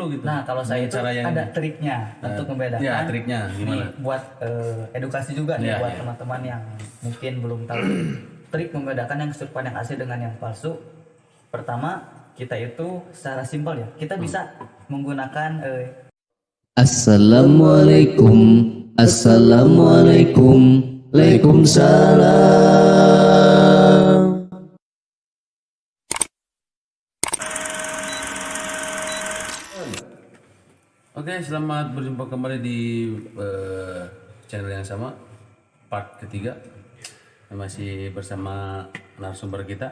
dulu gitu. Nah kalau saya itu cara yang ada triknya untuk membedakan. Ya, triknya gimana? Nih, buat edukasi juga nih buat teman-teman yang mungkin belum tahu trik membedakan yang kesurupan yang asli dengan yang palsu. Pertama, kita itu secara simpel ya, kita bisa menggunakan Assalamualaikum, Assalamualaikum, Waalaikumsalam. Oke, selamat berjumpa kembali di channel yang sama, part ketiga. Masih bersama narasumber kita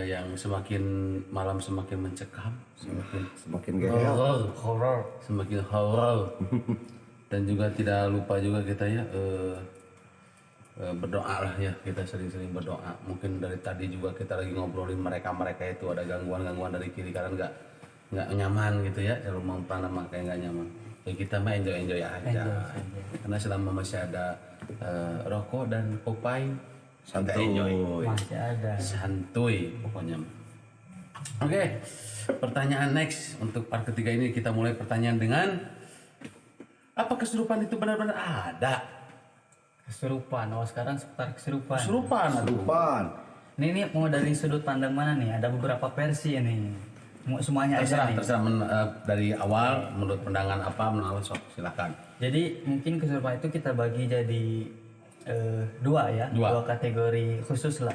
yang semakin malam semakin mencekam, semakin gaya, semakin horor. Dan juga tidak lupa juga kita ya berdoa lah ya, kita sering-sering berdoa. Mungkin dari tadi juga kita lagi ngobrolin mereka itu ada gangguan dari kiri kanan nggak nyaman gitu ya, kalau mau pranama kayak nggak nyaman. Ya kita mah enjoy aja. Karena selama masih ada rokok dan Popeye, santai enjoy. masih ada. Santuy pokoknya. Oke, pertanyaan next untuk part ketiga ini kita mulai pertanyaan dengan apa kesurupan itu benar-benar ada? Kesurupan. Oh sekarang seputar kesurupan. Kesurupan. Ini mau dari sudut pandang mana nih? Ada beberapa versi ini. Mau semuanya Terserah, ada nih. dari awal menurut pandangan apa, menurut sok silakan. Jadi mungkin kesurupan itu kita bagi jadi dua ya, dua kategori khusus lah.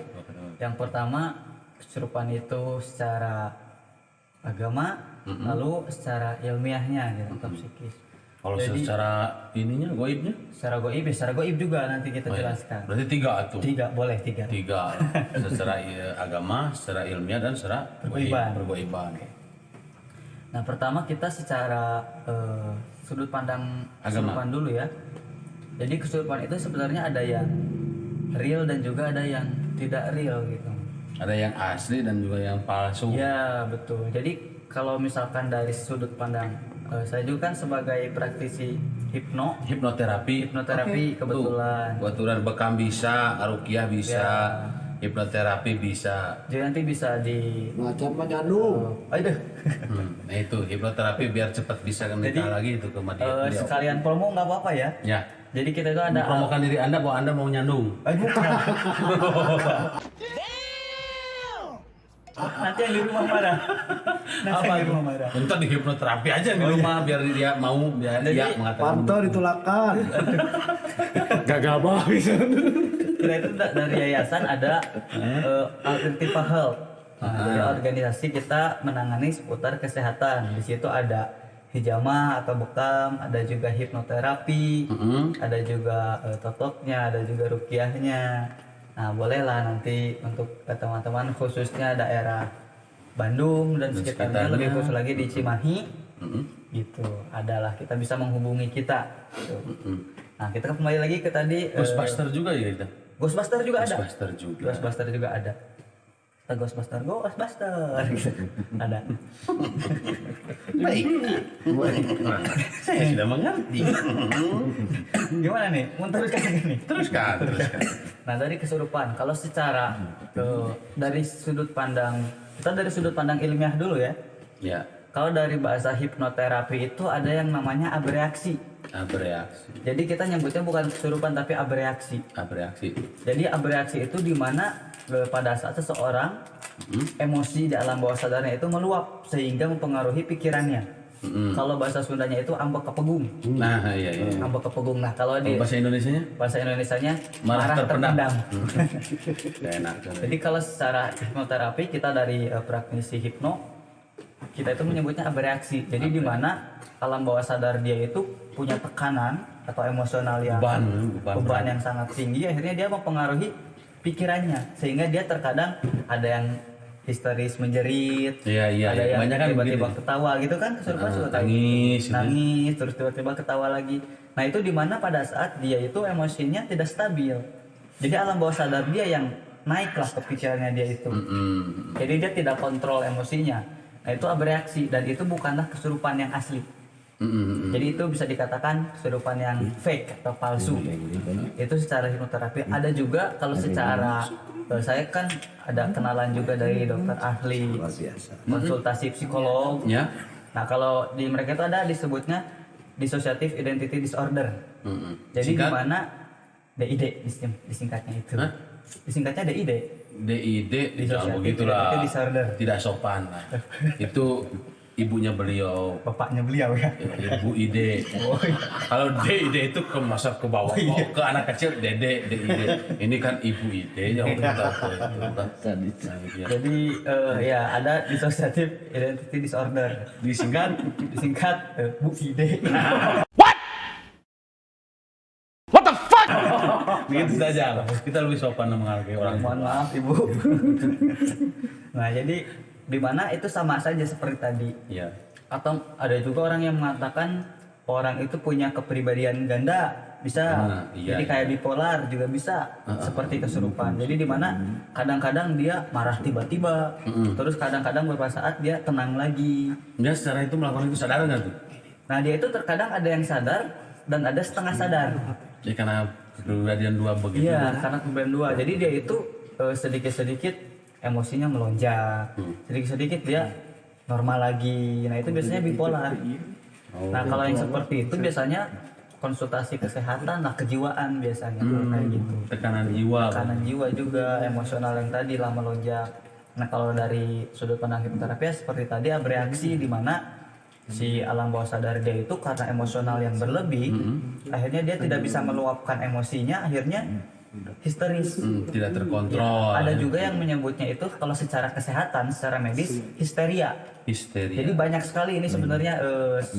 Yang pertama kesurupan itu secara agama, lalu secara ilmiahnya gitu, atau psikis. Kalau Jadi, secara ininya goibnya? Secara goib juga nanti kita jelaskan. Berarti tiga tuh. Boleh tiga. Secara agama, secara ilmiah dan secara pergoiban. Nah pertama kita secara sudut pandang kesurupan dulu ya. Jadi kesurupan itu sebenarnya ada yang real dan juga ada yang tidak real gitu. Ada yang asli dan juga yang palsu. Ya betul. Jadi kalau misalkan dari sudut pandang saya juga kan sebagai praktisi hipnoterapi kebetulan. Kebetulan bekam bisa, ruqyah bisa, hipnoterapi bisa. Jadi nanti bisa di macam nyandung. aduh. Nah itu hipnoterapi biar cepat bisa menikah lagi itu ke beliau. Sekalian promo nggak apa-apa ya. Ya. Jadi kita itu ada mempromokan diri Anda bahwa Anda mau nyandung. Nanti yang di rumah marah. Bentar di hipnoterapi aja di rumah biar dia mau dia mengatakan. Pantau ditulakan. Gagal banget. Kita itu dari yayasan ada Alternativa Health. Jadi organisasi kita menangani seputar kesehatan. Di situ ada hijamah atau bekam, ada juga hipnoterapi, ada juga totoknya, ada juga ruqyahnya. Nah bolehlah nanti untuk teman-teman khususnya daerah Bandung dan sekitarnya, lebih khusus lagi di Cimahi, gitu. Adalah kita bisa menghubungi kita. Gitu. Nah kita kembali lagi ke tadi. Ghostbuster juga ya kita. Ghostbuster juga ada. Ghostbuster juga ada. Ghostbuster ada. Baik. Saya sudah mengerti. Gimana nih? Mau teruskan ini? Teruskan. Nah dari kesurupan, kalau secara dari sudut pandang kita dari sudut pandang ilmiah dulu ya. Ya. Kalau dari bahasa hipnoterapi itu ada yang namanya abreaksi. Jadi kita nyebutnya bukan kesurupan tapi abreaksi. Jadi abreaksi itu dimana pada saat seseorang emosi di alam bawah sadarnya itu meluap sehingga mempengaruhi pikirannya. Kalau bahasa Sundanya itu ambek kepegung. Nah, iya. Ambek kepegung. Nah, kalau di bahasa Indonesianya? Bahasa Indonesianya marah terpendam. Enak. Jadi kalau secara hipnoterapi kita dari praktisi hipno kita itu menyebutnya abreaksi. Jadi di mana alam bawah sadar dia itu punya tekanan atau emosional yang beban yang sangat tinggi, akhirnya dia mempengaruhi pikirannya sehingga dia terkadang ada yang histeris menjerit, ada yang tiba-tiba ketawa gitu kan, kesurupan suka nangis terus tiba-tiba ketawa lagi. Nah itu dimana pada saat dia itu emosinya tidak stabil, jadi alam bawah sadar dia yang naiklah ke pikirannya dia itu, jadi dia tidak kontrol emosinya. Nah itu abreaksi dan itu bukanlah kesurupan yang asli. Jadi itu bisa dikatakan kesurupan yang fake atau palsu. Itu secara hipnoterapi. Ada juga kalau secara saya kan ada kenalan juga dari dokter ahli konsultasi psikolog. Ya. Nah kalau di mereka itu ada disebutnya dissociative identity disorder. Jadi di mana DID disingkatnya itu. Hah? Disingkatnya DID. DID tidak Dissociative begitulah. Identity Disorder. Tidak sopan lah. Itu ibunya beliau. Bapaknya beliau ya. Ibu ide. Kalau DID itu ke masa ke bawah, ke anak kecil DD, DID. Ini kan ibu ide yang kita Jadi ya ada dissociative identity disorder. disingkat Disingkat Bu Ide. begitu saja. Kita lebih sopan menghargai orang. Mohon maaf Ibu. Nah jadi di mana itu sama saja seperti tadi. Iya. Atau ada juga orang yang mengatakan orang itu punya kepribadian ganda, bisa. Iya, Jadi kayak bipolar juga bisa, seperti kesurupan. Jadi di mana kadang-kadang dia marah tiba-tiba, terus kadang-kadang beberapa saat dia tenang lagi. Dia secara itu melakukan itu sadar nggak tuh? Nah dia itu terkadang ada yang sadar dan ada setengah sadar. Ya karena kepribadian dua begitu. Iya, karena kepribadian dua. Jadi dia itu sedikit-sedikit emosinya melonjak, sedikit-sedikit dia normal lagi. Nah itu biasanya bipolar. Nah kalau yang seperti itu biasanya konsultasi kesehatan lah, kejiwaan biasanya kayak gitu. Tekanan jiwa. Tekanan jiwa juga, emosional yang tadi lah melonjak. Nah kalau dari sudut pandang hipnoterapi seperti tadi bereaksi di mana si alam bawah sadar dia itu karena emosional yang berlebih, akhirnya dia tidak bisa meluapkan emosinya, akhirnya histeris. Tidak terkontrol. Ya, ada juga yang menyebutnya itu kalau secara kesehatan, secara medis histeria. Histeria. Jadi banyak sekali ini sebenarnya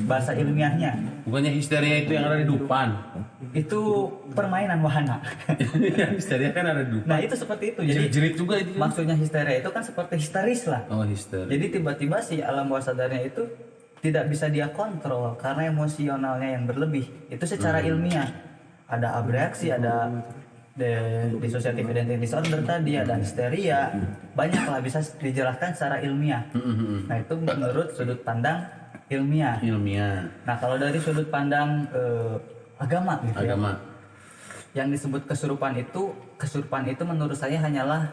bahasa ilmiahnya. Bukannya histeria itu yang ada di Dupan. Itu permainan wahana. Histeria kan ada di Dupan. Nah itu seperti itu. Jadi Jerit juga itu. maksudnya histeria itu kan seperti histeris lah. Oh histeria. Jadi tiba-tiba si alam bawah sadarnya itu tidak bisa dia kontrol karena emosionalnya yang berlebih. Itu secara ilmiah. Ada abreaksi, ada dissociative identity disorder tadi, ada histeria, banyak lah bisa dijelaskan secara ilmiah. Nah itu menurut sudut pandang ilmiah. Ilmiah. Nah kalau dari sudut pandang agama gitu Agama. ya, yang disebut kesurupan itu menurut saya hanyalah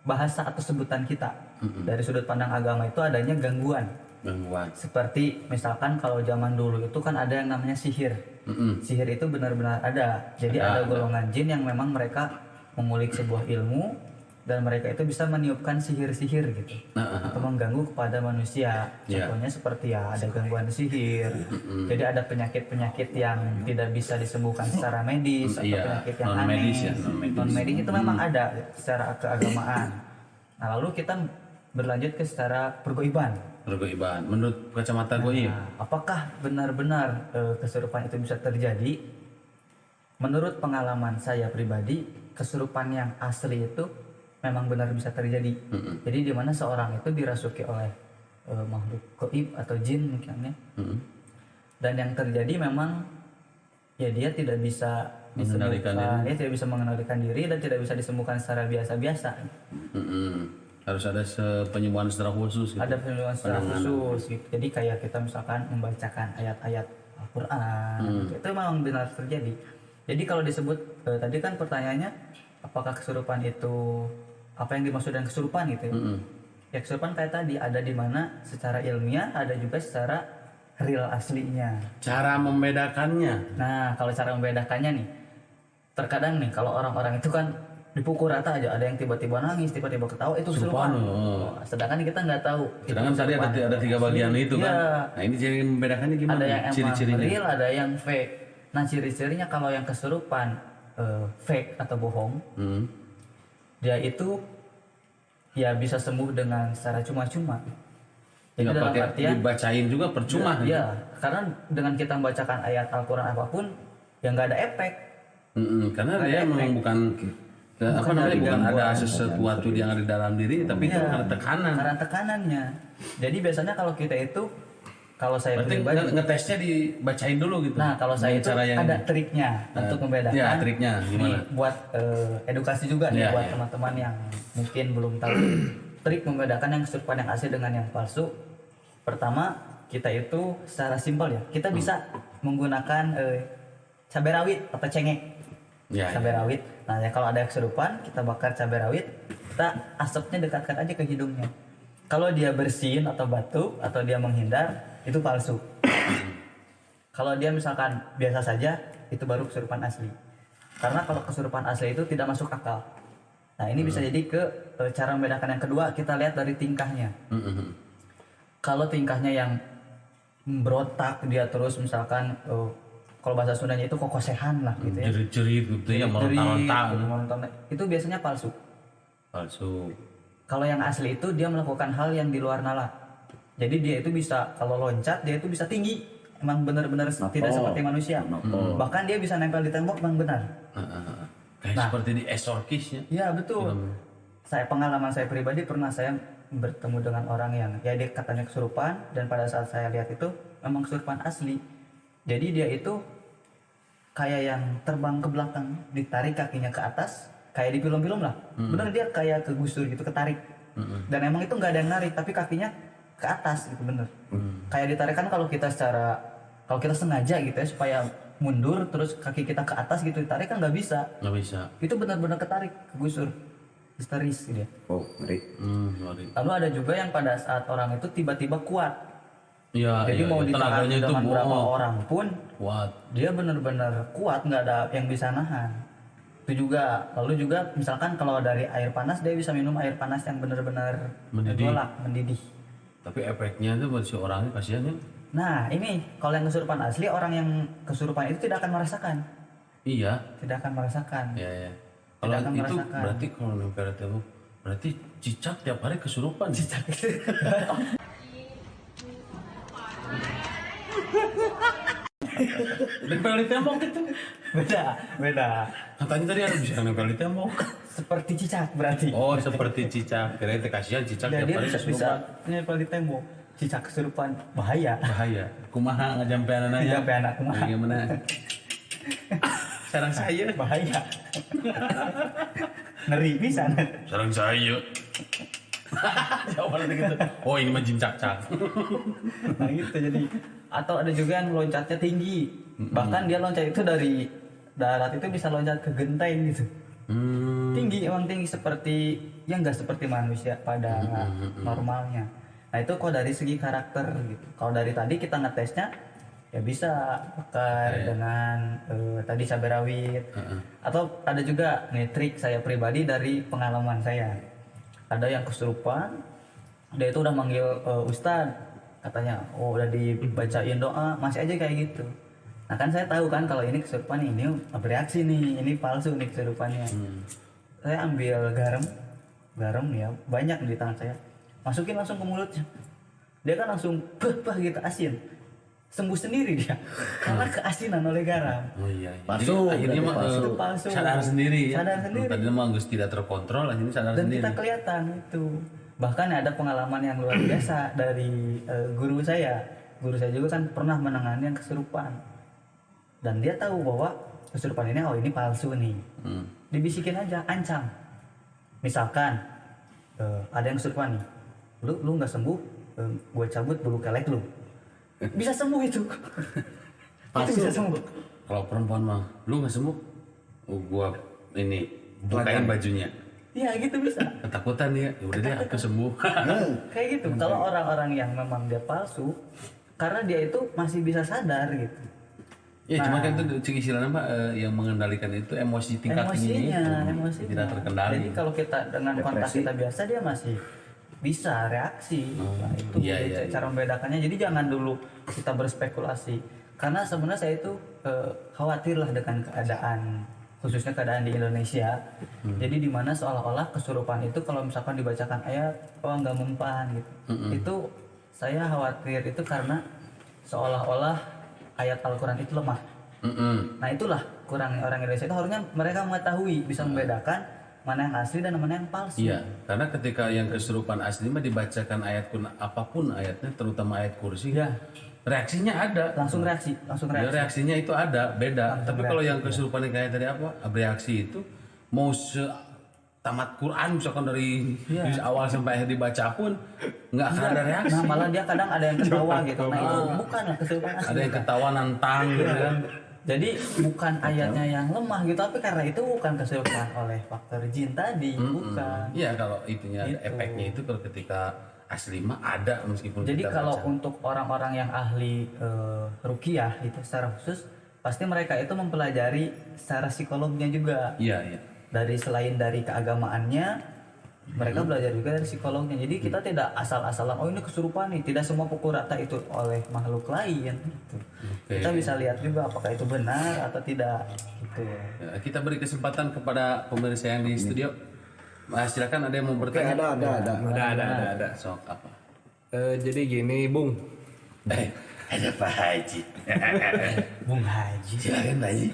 bahasa atau sebutan kita. Dari sudut pandang agama itu adanya gangguan. Seperti misalkan kalau zaman dulu itu kan ada yang namanya sihir. Sihir itu benar-benar ada. Jadi ada golongan jin yang memang mereka mengulik sebuah ilmu dan mereka itu bisa meniupkan sihir-sihir gitu atau mengganggu kepada manusia. Contohnya seperti ya ada gangguan sihir. Jadi ada penyakit-penyakit yang tidak bisa disembuhkan secara medis atau penyakit yang aneh. Non-medis itu memang ada secara keagamaan. Nah lalu kita berlanjut ke secara pergoiban. Menurut kacamata goib. Apakah benar-benar kesurupan itu bisa terjadi? Menurut pengalaman saya pribadi, kesurupan yang asli itu memang benar bisa terjadi. Jadi di mana seorang itu dirasuki oleh makhluk goib atau jin mungkinnya. Dan yang terjadi memang ya dia tidak bisa disembuhkan, dia tidak bisa mengendalikan diri dan tidak bisa disembuhkan secara biasa-biasa. Harus ada penyembuhan secara khusus gitu. Ada penyembuhan secara khusus gitu. Jadi kayak kita misalkan membacakan ayat-ayat Al-Quran itu memang benar terjadi. Jadi kalau disebut tadi kan pertanyaannya apakah kesurupan itu apa yang dimaksud dengan kesurupan gitu ya? Ya kesurupan kayak tadi ada di mana secara ilmiah, ada juga secara real aslinya. Cara membedakannya. Nah kalau cara membedakannya nih, terkadang nih kalau orang-orang itu kan dipukul rata aja, ada yang tiba-tiba nangis, tiba-tiba ketawa, itu kesurupan. Sedangkan kita nggak tahu. Sedangkan tadi ada 3 bagian itu kan. Nah ini jadi membedakannya gimana? Ada yang ciri-cirinya. real, ada yang fake. Nah ciri-cirinya kalau yang kesurupan fake atau bohong, dia itu ya bisa sembuh dengan secara cuma-cuma. Jadi dalam artian dibacain juga percuma. Ya, karena dengan kita membacakan ayat Al-Quran apapun, ya nggak ada efek. Karena dia memang bukan bukan ada sesuatu yang ada di dalam diri, tapi itu ada tekanan. Karena tekanannya. Jadi biasanya kalau kita itu, kalau saya pribadi ngetesnya dibacain dulu gitu. Nah kalau saya itu ada triknya untuk membedakan. Ya triknya gimana? Nih, buat edukasi juga nih buat teman-teman yang mungkin belum tahu trik membedakan yang kesurupan yang asli dengan yang palsu. Pertama kita itu secara simpel ya, kita bisa menggunakan cabai rawit atau cengek. Cabai rawit. Nah ya kalau ada kesurupan kita bakar cabai rawit, kita asapnya dekatkan aja ke hidungnya. Kalau dia bersin atau batuk atau dia menghindar, itu palsu. Kalau dia misalkan biasa saja, itu baru kesurupan asli. Karena kalau kesurupan asli itu tidak masuk akal. Nah ini bisa jadi ke cara membedakan yang kedua, kita lihat dari tingkahnya. Kalau tingkahnya yang berotak, dia terus misalkan kalau bahasa Sundanya itu kokosehan lah gitu ya. Jerit-jerit gitu ya, meronta-ronta. Itu biasanya palsu. Palsu. Kalau yang asli itu dia melakukan hal yang di luar nalar. Jadi dia itu bisa, kalau loncat dia itu bisa tinggi. Emang benar-benar tidak seperti manusia. Bahkan dia bisa nempel di tembok, emang benar. Kayak seperti di Exorcist-nya. Iya betul. Pengalaman saya pribadi pernah saya bertemu dengan orang yang ya dia katanya kesurupan, dan pada saat saya lihat itu memang kesurupan asli. Jadi dia itu kayak yang terbang ke belakang, ditarik kakinya ke atas, kayak di film-film lah. Bener dia kayak kegusur gitu, ketarik. Dan emang itu nggak ada yang narik, tapi kakinya ke atas gitu, bener. Kayak ditarik kan kalau kita sengaja gitu ya supaya mundur terus kaki kita ke atas gitu ditarik kan nggak bisa. Nggak bisa. Itu benar-benar ketarik, kegusur, histeris gitu ya. Oh, ngeri. Ngeri. Lalu ada juga yang pada saat orang itu tiba-tiba kuat. Iya. Jadi mau ditahan tenaganya itu dengan berapa orang pun kuat. dia benar-benar kuat, nggak ada yang bisa nahan. Itu juga. Lalu juga misalkan kalau dari air panas dia bisa minum air panas yang benar-benar mendidih. Tapi efeknya itu buat si orangnya kasihan ya. Nah ini kalau yang kesurupan asli, orang yang kesurupan itu tidak akan merasakan. Iya. Tidak akan merasakan. Iya. Kalau akan itu merasakan. berarti kalau nempel di tembok, berarti cicak tiap hari kesurupan. Cicak itu. Nempel di tembok itu. Beda. Katanya tadi ada bisa nempel di tembok. Seperti cicak berarti. Oh, seperti cicak. Kirain teh kasihan cicak Dan tiap dia hari bisa kesurupan. nempel di tembok. Cicak kesurupan bahaya. Bahaya. Kumaha ngajampe anaknya. Sampai anak kumaha. Bagaimana? Sarang saya. Bahaya. Ngeri bisa. Sarang saya. Jawabannya gitu. Oh, ini mah jin cak-cak. Nah gitu jadi. Atau ada juga yang loncatnya tinggi. Bahkan dia loncat itu dari darat itu bisa loncat ke genteng gitu. Tinggi, emang tinggi seperti yang enggak seperti manusia pada normalnya. Nah itu kok dari segi karakter gitu. Kalau dari tadi kita ngetesnya ya bisa bakar dengan tadi cabai rawit. Atau ada juga nih trik saya pribadi dari pengalaman saya. Ada yang kesurupan, dia itu udah manggil ustadz, katanya oh udah dibacain doa, masih aja kayak gitu. Nah kan saya tahu kan kalau ini kesurupan, ini bereaksi nih, ini palsu nih kesurupannya. Saya ambil garam ya banyak di tangan saya, masukin langsung ke mulutnya. Dia kan langsung bah gitu asin, sembuh sendiri dia karena keasinan oleh garam. Oh iya. Palsu, Jadi akhirnya mah Itu palsu. sadar sendiri ya. Sadar sendiri. Tadinya mah geus tidak terkontrol, akhirnya sadar Dan sendiri. kita kelihatan itu. Bahkan ada pengalaman yang luar biasa dari guru saya. Guru saya juga kan pernah menangani yang kesurupan. Dan dia tahu bahwa kesurupan ini ini palsu nih. Dibisikin aja, ancam. Misalkan ada yang kesurupan nih. Lu nggak sembuh, gue cabut bulu kelek lu. Bisa sembuh itu. Itu bisa sembuh. Kalau perempuan mah, lu nggak sembuh, gua ini bukain bajunya. Iya gitu bisa. Ketakutan dia, ya udah deh aku sembuh. Kayak gitu. Kalau orang-orang yang memang dia palsu, karena dia itu masih bisa sadar gitu. Ya cuma kan itu cik istilahnya Pak, yang mengendalikan itu emosi tingkat tingginya itu emosinya. tidak terkendali. Jadi kalau kita dengan kontak kita biasa dia masih bisa reaksi. Nah, itu cara membedakannya. Jadi jangan dulu kita berspekulasi. Karena sebenarnya saya itu khawatir lah dengan keadaan, khususnya keadaan di Indonesia. Jadi dimana seolah-olah kesurupan itu kalau misalkan dibacakan ayat, nggak mempan gitu. Itu saya khawatir itu karena seolah-olah ayat Al-Quran itu lemah. Nah itulah kurang orang Indonesia itu, harusnya mereka mengetahui, bisa membedakan mana yang asli dan mana yang palsu. Iya, karena ketika yang kesurupan asli mah dibacakan ayat apapun ayatnya, terutama ayat kursi, ya, reaksinya ada. Langsung reaksi. Ya, reaksinya itu ada, beda. Tapi kalau yang kesurupan yang kayak tadi bereaksi itu mau tamat Quran misalkan dari awal sampai akhir dibaca pun nggak akan ada reaksi. Nah malah dia kadang ada yang ketawa gitu. Nah itu bukanlah kesurupan asli. Ada yang ketawa nantang gitu kan. Jadi bukan ayatnya yang lemah gitu, tapi karena itu bukan kesurupan oleh faktor jin tadi, bukan. Iya, kalau itunya ada efeknya itu kalau ketika asli mah ada meskipun Jadi kita kalau baca. untuk orang-orang yang ahli ruqyah itu secara khusus pasti mereka itu mempelajari secara psikolognya juga. Iya, iya. Dari selain dari keagamaannya mereka belajar juga dari psikolognya. Jadi kita tidak asal-asalan oh ini kesurupan nih. Tidak semua pukul rata itu oleh makhluk lain gitu. Oke. Kita bisa lihat juga apakah itu benar atau tidak gitu. Ya, kita beri kesempatan kepada pemirsa yang di studio. Silakan ada yang mau Oke, bertanya. ada. Sok apa? Jadi gini, Bung. Ada Pak Haji. Bung Haji. Silakan Pak Haji.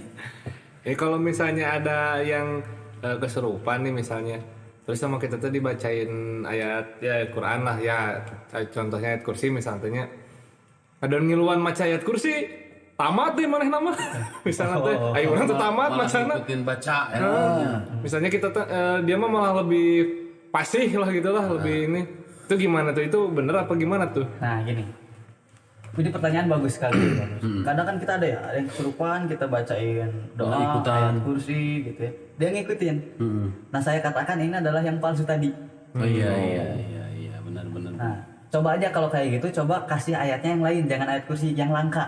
Kalau misalnya ada yang kesurupan nih misalnya, terus sama kita tuh dibacain ayat ya Quran lah ya, contohnya ayat kursi misalnya. Ada ngiluan maca ayat kursi, tamat deh maneh nama. Misalnya teh, ayo orang tuh tamat Malah macana. ngikutin baca ya. Misalnya kita tuh dia mah malah lebih pasih lah gitu lah, lebih ini. Itu gimana tuh? Itu bener apa gimana tuh? Nah gini, ini pertanyaan bagus sekali. Bagus. Kadang kan kita ada yang kesurupan, kita bacain doa, ikutan. ayat kursi gitu ya. Dia ngikutin. Mm-mm. Nah saya katakan ini adalah yang palsu tadi. Oh iya benar. Nah coba aja kalau kayak gitu, coba kasih ayatnya yang lain, jangan ayat kursi yang langka.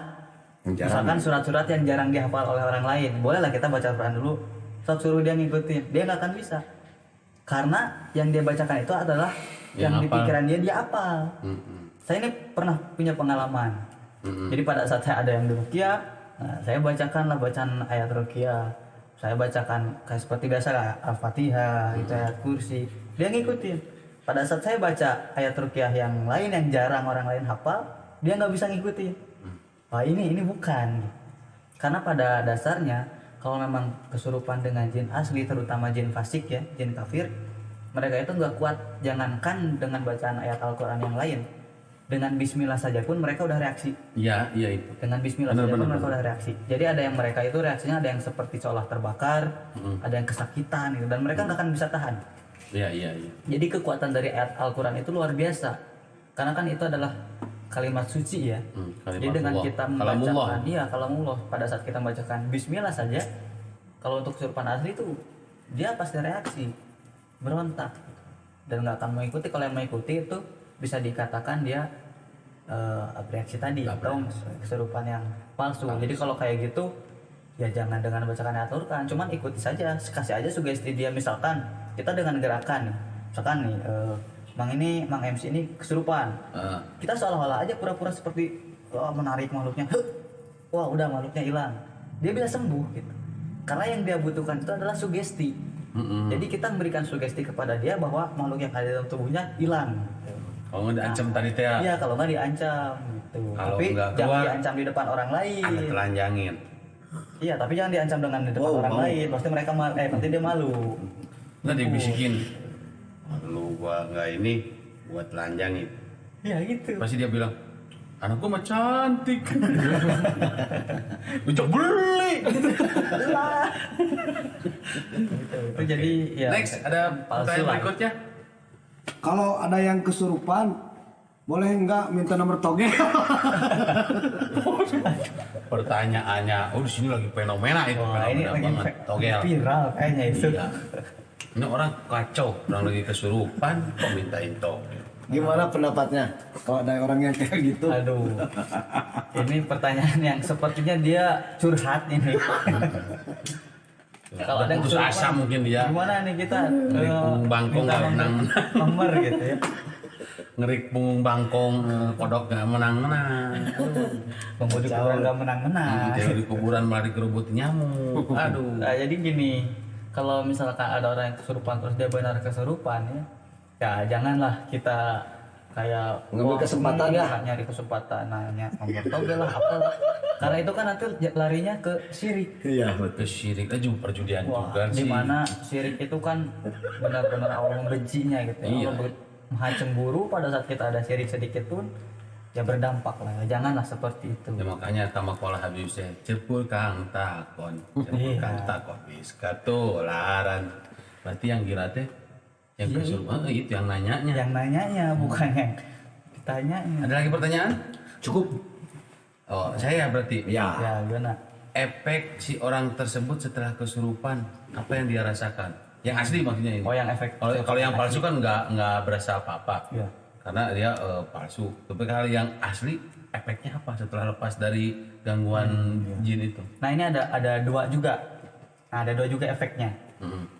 Misalkan surat-surat yang jarang dihafal oleh orang lain, bolehlah kita baca Quran dulu, suruh dia ngikutin, dia nggak akan bisa. Karena yang dia bacakan itu adalah yang di hafal. pikiran dia hafal. Mm-mm. Saya ini pernah punya pengalaman. Jadi pada saat saya ada yang di ruqyah, nah, saya bacakanlah bacaan ayat ruqyah. Saya bacakan kayak seperti biasa lah, Al-Fatihah, itu ayat kursi. Dia ngikutin. Pada saat saya baca ayat ruqyah yang lain yang jarang orang lain hafal, dia nggak bisa ngikutin. Wah ini bukan. Karena pada dasarnya kalau memang kesurupan dengan jin asli, terutama jin fasik ya, jin kafir, mereka itu nggak kuat. Jangankan dengan bacaan ayat Al-Quran yang lain, dengan Bismillah saja pun mereka udah reaksi. Iya itu. Dengan Bismillah saja pun mereka udah reaksi. Jadi ada yang mereka itu reaksinya ada yang seperti seolah terbakar, ada yang kesakitan gitu, dan mereka nggak akan bisa tahan. Iya. Jadi kekuatan dari ayat Al-Quran itu luar biasa. Karena kan itu adalah kalimat suci ya. Kalimat Jadi dengan Allah. kita Kalamullah. membacakan, iya kalamullah, pada saat kita membacakan Bismillah saja, kalau untuk kesurupan asli itu dia pasti reaksi, berontak, dan nggak akan mengikuti. Kalau yang mengikuti itu bisa dikatakan dia bereaksi tadi atau kesurupan yang palsu. Jadi kalau kayak gitu ya jangan dengan bacakan ayat Al-Quran, cuman ikuti saja, kasih aja sugesti dia. Misalkan kita dengan gerakan, misalkan nih Mang MC ini kesurupan, kita seolah-olah aja pura-pura seperti menarik makhluknya, wah udah makhluknya hilang, dia bisa sembuh gitu. Karena yang dia butuhkan itu adalah sugesti. Jadi kita memberikan sugesti kepada dia bahwa makhluk yang ada dalam tubuhnya hilang. Gitu. Kalau nggak diancam tadi teh ya. Iya kalau nggak diancam gitu. Kalau Tapi nggak jangan keluar, diancam di depan orang lain. Ada telanjangin. Iya tapi jangan diancam dengan di depan orang lain. Pasti mereka pasti dia malu. Nggak dibisikin. Lu gua nggak ini buat telanjangin. Iya gitu. Pasti dia bilang, anak gua mah cantik. Ucap beli. Lah. Gitu. Itu jadi ya. Next ada palsu pertanyaan lah. berikutnya. Kalau ada yang kesurupan, boleh nggak minta nomor togel? Pertanyaannya, di sini lagi fenomena itu, Wah, ini fenomena lagi banget. Togel. viral kayaknya itu. Iya. Ini orang kacau, orang lagi kesurupan, kok mintain togel. Gimana pendapatnya kalau ada orang yang kayak gitu? Aduh. Ini pertanyaan yang sepertinya dia curhat ini. Kalau ada yang putus kesurupan, asa mungkin dia. gimana nih kita Ngeri punggung bangkong minta nggak menang. nomor gitu ya. Ngerik punggung bangkong, kodok nggak menang-menang. Penghuni kuburan gak menang-menang. Dari kuburan malah dikerubut nyamuk. Aduh. Nah, jadi gini, kalau misalkan ada orang yang kesurupan terus dia benar kesurupan ya janganlah kita kayak Ngambil wah, kesempatan ya. nyari kesempatan nanya nomor togel lah apalah. Karena itu kan nanti larinya ke syirik. Iya betul. Syirik aja perjudian Wah, juga sih. dimana syirik itu kan benar-benar Allah membencinya gitu. Iya. Allah maha cemburu pada saat kita ada syirik sedikit pun ya berdampak lah. Janganlah seperti itu. Ya makanya kamakola Habib saya cepul kang takon, cepul Iya. kang takon bis katularan. Berarti yang gila teh yang Iya, kesurupan itu yang nanyanya. Yang nanyanya bukan yang ditanyanya. Ada lagi pertanyaan? Cukup. Oh, saya berarti. Ya. Ya gimana? Efek si orang tersebut setelah kesurupan apa yang dia rasakan? Yang asli maksudnya ini. Oh yang efek. Kalau yang palsu kan nggak berasa apa-apa. Iya. karena dia palsu. Tapi kalau yang asli efeknya apa setelah lepas dari gangguan jin itu? Nah ini ada dua juga. Nah ada dua juga efeknya.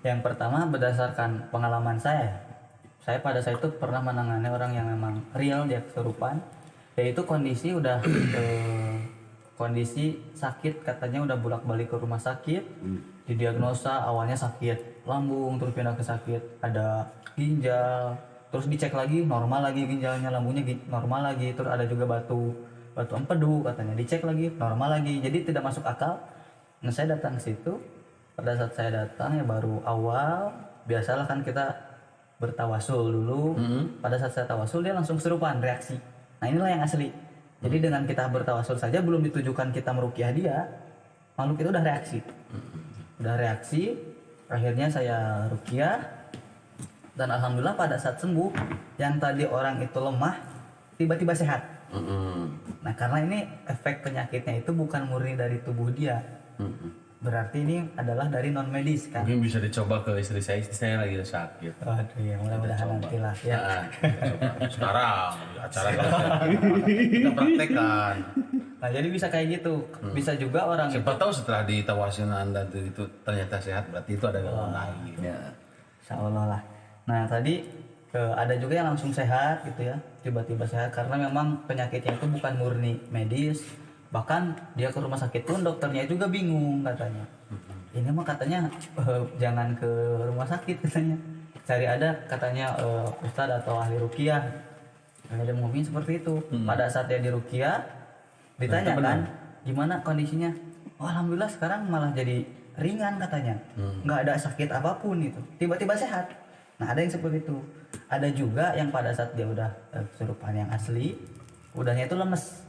Yang pertama berdasarkan pengalaman saya pada saat itu pernah menangani orang yang memang real dia kesurupan, yaitu kondisi udah kondisi sakit, katanya udah bolak-balik ke rumah sakit, didiagnosa awalnya sakit lambung, terus pindah ke sakit ada ginjal, terus dicek lagi normal lagi ginjalnya, lambungnya normal lagi, terus ada juga batu empedu katanya, dicek lagi normal lagi, jadi tidak masuk akal. Nah saya datang ke situ, pada saat saya datang ya baru awal, biasalah kan kita bertawasul dulu, pada saat saya tawasul dia langsung kesurupan reaksi. Nah inilah yang asli. Jadi dengan kita bertawasul saja belum ditujukan kita meruqyah dia, makhluk itu udah reaksi. Udah reaksi, akhirnya saya ruqyah dan alhamdulillah pada saat sembuh, yang tadi orang itu lemah tiba-tiba sehat. Nah karena ini efek penyakitnya itu bukan murni dari tubuh dia, berarti ini adalah dari non medis kan. Mungkin bisa dicoba ke istri saya lagi sakit. Waduh ya mudah-mudahan nanti lah ya. Sekarang acara kita praktekkan. Nah jadi bisa kayak gitu, bisa juga orang Siapa tahu setelah ditawasin Anda itu ternyata sehat, berarti itu ada gangguan lain. ya, insya Allah lah. Nah tadi ada juga yang langsung sehat gitu ya, tiba-tiba sehat karena memang penyakitnya itu bukan murni medis. Bahkan dia ke rumah sakit pun dokternya juga bingung katanya. Ini mah katanya jangan ke rumah sakit katanya. Cari ada katanya ustadz atau ahli ruqyah. Ada ngomongin seperti itu. Pada saat dia di ruqyah ditanya kan gimana kondisinya. Oh, alhamdulillah sekarang malah jadi ringan katanya. Nggak ada sakit apapun itu. Tiba-tiba sehat. Nah, ada yang seperti itu. Ada juga yang pada saat dia udah kesurupan yang asli, udahnya itu lemes.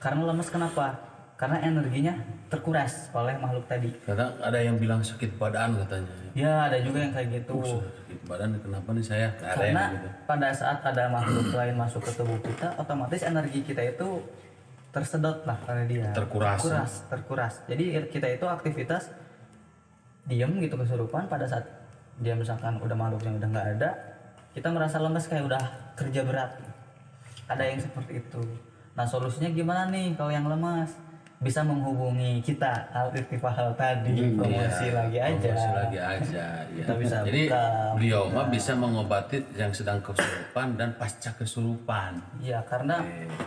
Karena lemes kenapa? Karena energinya terkuras oleh makhluk tadi. Kadang ada yang bilang sakit badan katanya. Ya ada juga yang kayak gitu. Sakit badan kenapa nih saya? Ada Karena yang gitu. pada saat ada makhluk lain masuk ke tubuh kita, otomatis energi kita itu tersedot lah karena dia terkuras. Jadi kita itu aktivitas diam gitu kesurupan, pada saat dia misalkan udah makhluknya udah nggak ada, kita merasa lemes kayak udah kerja berat. Ada yang seperti itu. Nah solusinya gimana nih kalau yang lemas? Bisa menghubungi kita Al-Irtifahal tadi, promosi lagi aja. Ya. Kita bisa Jadi buka. beliau mah bisa mengobati yang sedang kesurupan dan pasca kesurupan. Iya, karena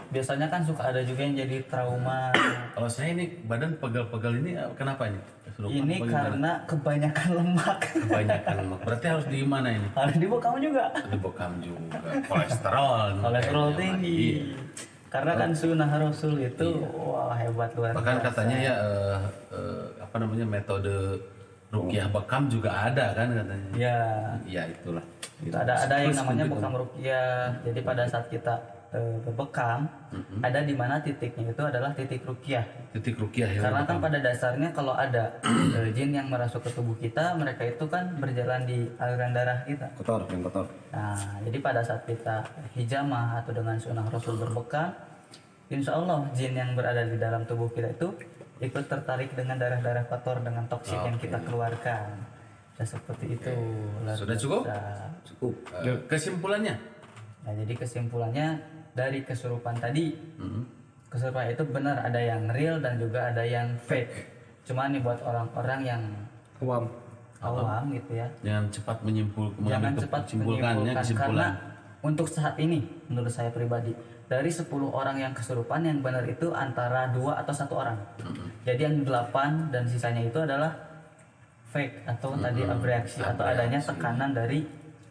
biasanya kan suka ada juga yang jadi trauma. Kalau saya ini badan pegal-pegal ini kenapa ini? Kesurupan Ini apa gimana? karena kebanyakan lemak. Kebanyakan lemak. Berarti harus di mana ini? Harus dibokam juga. Di bekam juga. Kolesterol. Kolesterol Kayaknya mah. tinggi. Iya. Karena kan sunnah Rasul itu wah hebat luar Bahkan biasa. katanya ya apa namanya metode ruqyah bekam juga ada kan katanya. Ya, Ya itulah. Gitu. ada yang Terus namanya untuk- bekam ruqyah. Jadi pada saat kita berbekam, ada di mana titiknya itu adalah titik ruqyah. titik ruqyah ya. Karena kan bekam. pada dasarnya kalau ada jin yang merasuk ke tubuh kita, mereka itu kan berjalan di aliran darah kita. Kotor, yang kotor. Nah, jadi pada saat kita hijamah atau dengan sunnah Rasul berbekam, insya Allah jin yang berada di dalam tubuh kita itu ikut tertarik dengan darah-darah kotor dengan toksin yang kita keluarkan. Ya, seperti itu. Luar Sudah cukup? biasa. Cukup. Kesimpulannya. Nah, jadi kesimpulannya dari kesurupan tadi, kesurupan itu benar ada yang real dan juga ada yang fake. Cuma nih buat orang-orang yang awam gitu ya, Jangan cepat jangan mengambil cepat kesimpulannya menyimpulkan, karena kesimpulan. untuk saat ini menurut saya pribadi dari 10 orang yang kesurupan yang benar itu antara 2 atau 1 orang. Jadi yang 8 dan sisanya itu adalah fake atau tadi abreaksi atau adanya tekanan dari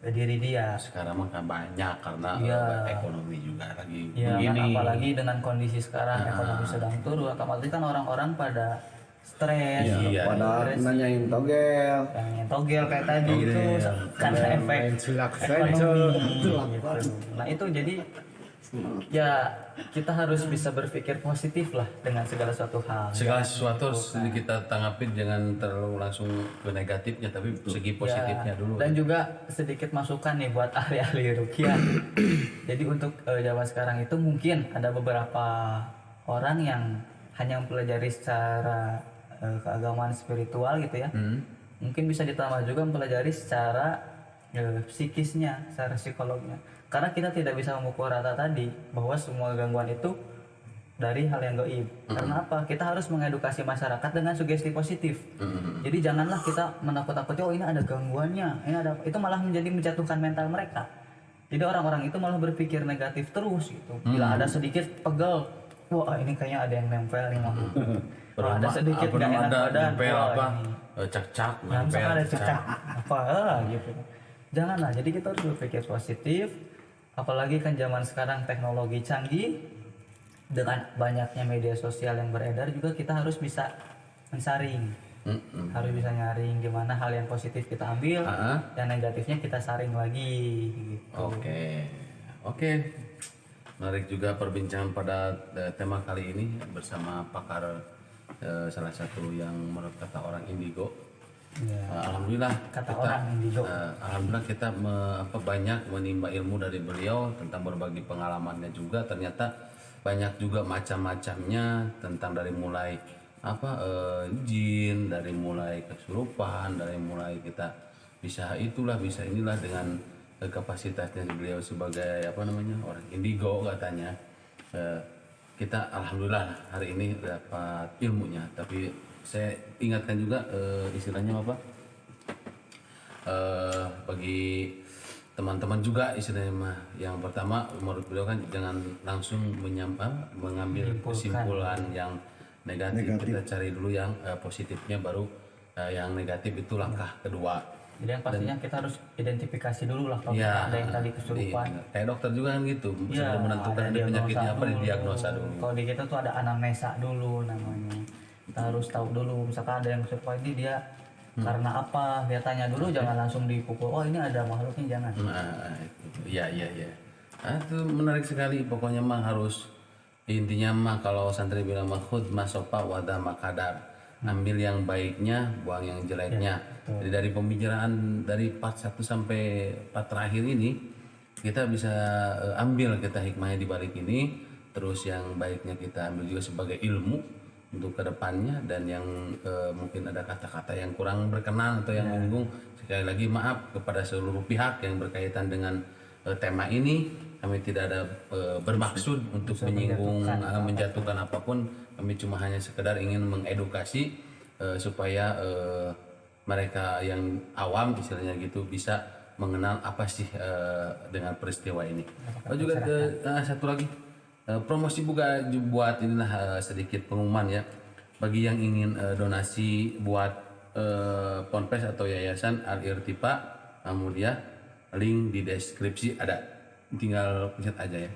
diri dia. Sekarang mah kan banyak karena Iya. ekonomi juga lagi Ya kan, begini. apalagi dengan kondisi sekarang ekonomi sedang turun, otomatis kan orang-orang pada stres, Iya. Pada nanyain togel. yang togel kayak tadi itu karena efek ekonomi gitu. Nah itu jadi ya kita harus bisa berpikir positif lah dengan segala suatu hal. Segala sesuatu harus kita tanggapin, jangan terlalu langsung ke negatifnya, tapi segi positifnya dulu. Dan juga sedikit masukan nih buat ahli-ahli ruqyah. Jadi untuk zaman sekarang itu mungkin ada beberapa orang yang hanya mempelajari secara keagamaan spiritual gitu ya. Mungkin bisa ditambah juga mempelajari secara psikisnya, secara psikolognya. Karena kita tidak bisa memukul rata tadi bahwa semua gangguan itu dari hal yang gaib. Karena apa? Kita harus mengedukasi masyarakat dengan sugesti positif. Jadi janganlah kita menakut-takuti, oh ini ada gangguannya, ini ada, itu malah menjatuhkan mental mereka. Jadi orang-orang itu malah berpikir negatif terus gitu. Bila ada sedikit pegel, wah ini kayaknya ada yang nempel nih mah. Wah, ada sedikit nggak enak badan, nempel wah, apa? ini. Cak-cak, Nah, nempel, misalkan ada cecak apa gitu. Janganlah. Jadi kita harus berpikir positif. Apalagi kan zaman sekarang teknologi canggih, dengan banyaknya media sosial yang beredar juga kita harus bisa mensaring. Harus bisa nyaring gimana hal yang positif kita ambil, yang negatifnya kita saring lagi gitu. Oke. Menarik juga perbincangan pada tema kali ini bersama pakar salah satu yang menurut kata orang indigo. Alhamdulillah alhamdulillah kita banyak menimba ilmu dari beliau tentang berbagi pengalamannya juga. Ternyata banyak juga macam-macamnya, tentang dari mulai jin, dari mulai kesurupan, dari mulai kita bisa itulah bisa inilah dengan kapasitasnya beliau sebagai orang indigo katanya. Kita alhamdulillah hari ini dapat ilmunya, tapi saya ingatkan juga istilahnya bagi teman-teman juga istilahnya yang pertama menurut beliau kan jangan langsung mengambil kesimpulan yang negatif. Kita cari dulu yang positifnya, baru yang negatif itu langkah kedua. Jadi yang pastinya kita harus identifikasi dulu lah kalau ada yang tadi kesurupan. Kayak dokter juga kan gitu, sebelum menentukan ada penyakitnya apa didiagnosa dulu. Kalau di kita tuh ada anamnesa dulu namanya. Kita harus tahu dulu, misalkan ada yang kesurupan ini dia karena apa, dia tanya dulu, jangan langsung dipukul, oh ini ada makhluknya, jangan. Iya. Itu menarik sekali, pokoknya mah harus, intinya mah kalau santri bilang khud masofa wada makadar, ambil yang baiknya, buang yang jeleknya. Jadi dari pembicaraan dari part 1 sampai part terakhir ini kita bisa ambil kita hikmahnya di balik ini, terus yang baiknya kita ambil juga sebagai ilmu untuk kedepannya, dan yang mungkin ada kata-kata yang kurang berkenan atau yang menyinggung, sekali lagi maaf kepada seluruh pihak yang berkaitan dengan tema ini. Kami tidak ada bermaksud untuk menyinggung, menjatuhkan apapun. Kami cuma hanya sekedar ingin mengedukasi supaya mereka yang awam istilahnya gitu bisa mengenal apa sih dengan peristiwa ini. Juga satu lagi, promosi buka buat inilah sedikit pengumuman ya, bagi yang ingin donasi buat ponpes atau yayasan Al-Irtifa Muhammadiyah, link di deskripsi ada, tinggal pencet aja ya.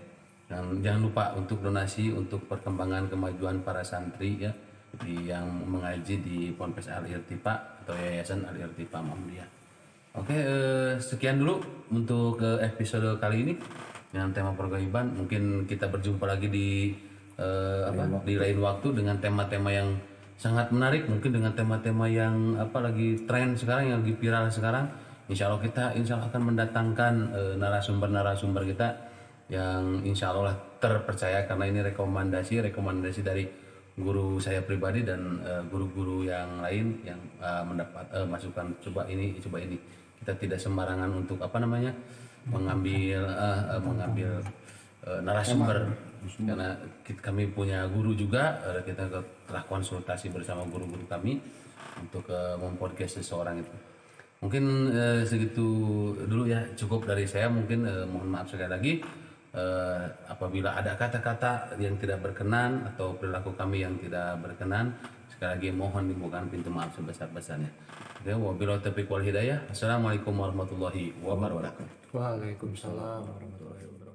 Dan jangan lupa untuk donasi untuk perkembangan kemajuan para santri ya, yang mengaji di ponpes Al-Irtifa atau yayasan Al-Irtifa Muhammadiyah. Oke, sekian dulu untuk episode kali ini dengan tema pergaiban. Mungkin kita berjumpa lagi di lain waktu dengan tema-tema yang sangat menarik, mungkin dengan tema-tema yang lagi tren sekarang, yang lagi viral sekarang. Insya Allah kita akan mendatangkan narasumber kita yang insya Allah terpercaya, karena ini rekomendasi dari guru saya pribadi dan guru-guru yang lain yang mendapat masukan coba ini. Kita tidak sembarangan untuk mengambil narasumber, karena kami punya guru juga, kita telah konsultasi bersama guru-guru kami untuk mempodcast seseorang itu. Mungkin segitu dulu ya, cukup dari saya. Mungkin mohon maaf sekali lagi apabila ada kata-kata yang tidak berkenan atau perilaku kami yang tidak berkenan. Sekali lagi mohon dibukakan pintu maaf sebesar-besarnya. Oke, wabillahi taufiq wal hidayah. Assalamualaikum warahmatullahi wabarakatuh. Waalaikumsalam warahmatullahi wabarakatuh.